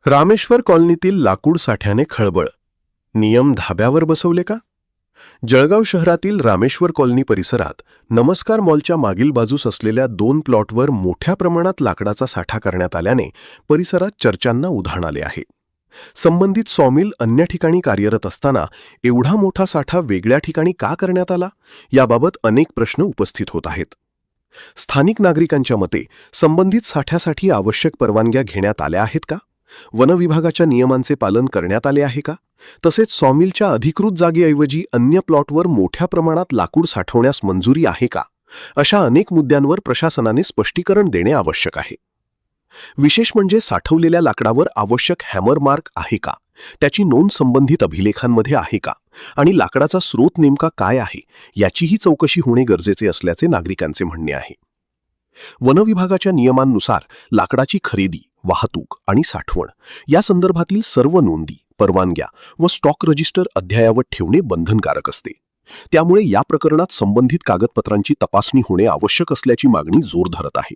रामेश्वर कॉलनीतील लाकूड साठ्याने खळबळ. नियम धाब्यावर बसवले का? जळगाव शहरातील रामेश्वर कॉलनी परिसरात नमस्कार मॉलच्या मागील बाजूस असलेल्या 2 प्लॉटवर मोठ्या प्रमाणात लाकडाचा साठा करण्यात आल्याने परिसरात चर्चांना उधाण आले आहे. संबंधित सॉमिल अन्य ठिकाणी कार्यरत असताना एवढा मोठा साठा वेगळ्या ठिकाणी का करण्यात आला, याबाबत अनेक प्रश्न उपस्थित होत आहेत. स्थानिक नागरिकांच्या मते संबंधित साठ्यासाठी आवश्यक परवानग्या घेण्यात आल्या आहेत का? वनविभागाच्या नियमांचे पालन करण्यात आले आहे का? तसेच सॉमिलच्या अधिकृत जागेऐवजी अन्य प्लॉटवर मोठ्या प्रमाणात लाकूड साठवण्यास मंजुरी आहे का? अशा अनेक मुद्द्यांवर प्रशासनाने स्पष्टीकरण देणे आवश्यक आहे. विशेष म्हणजे साठवलेल्या लाकडावर आवश्यक हॅमर मार्क आहे का, त्याची नोंद संबंधित अभिलेखांमध्ये आहे का, आणि लाकडाचा स्रोत नेमका काय आहे याचीही चौकशी होणे गरजेचे असल्याचे नागरिकांचे म्हणणे आहे. वनविभागाच्या नियमांनुसार लाकडाची खरेदी, वाहतूक आणि साठवण या संदर्भातील सर्व नोंदी, परवानग्या व स्टॉक रजिस्टर अद्ययावत ठेवणे बंधनकारक असते. त्यामुळे या प्रकरणात संबंधित कागदपत्रांची तपासणी होणे आवश्यक असल्याची मागणी जोर धरत आहे.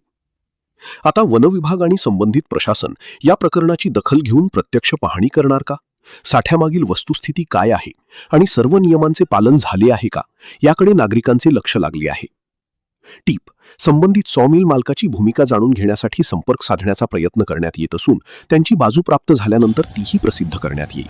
आता वनविभाग आणि संबंधित प्रशासन या प्रकरणाची दखल घेऊन प्रत्यक्ष पाहणी करणार का? साठ्यामागील वस्तुस्थिती काय आहे आणि सर्व नियमांचे पालन झाले आहे का, याकडे नागरिकांचे लक्ष लागले आहे. टीप: संबंधित सॉमिल मालकाची भूमिका जाणून घेण्यासाठी संपर्क साधण्याचा प्रयत्न करण्यात येत असून त्यांची बाजू प्राप्त झाल्यानंतर तीही प्रसिद्ध करण्यात येईल.